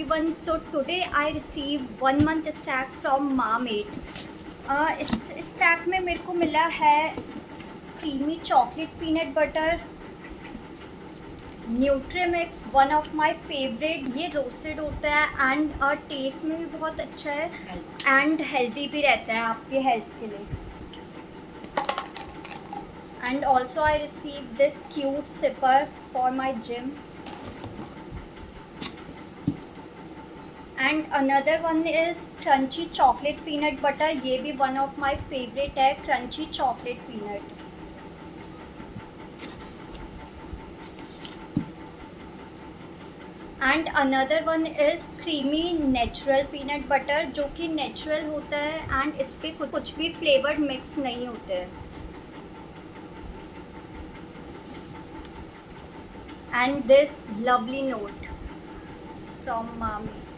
everyone. So today I received 1 month stack from MaaMade. इस stack में मेरे को मिला है creamy chocolate peanut butter, nutrimix, one of my favourite. ये रोस्टेड होता है एंड टेस्ट में भी बहुत अच्छा है एंड हेल्दी भी रहता है आपके हेल्थ के लिए. And also I receive this cute sipper for my gym. And another one is crunchy chocolate peanut butter. ये भी वन ऑफ माई फेवरेट है, crunchy chocolate peanut. And another one is creamy natural peanut butter, जो कि natural होता है and इस पर कुछ भी फ्लेवर्ड मिक्स नहीं होते हैं. And this lovely note from MaaMade.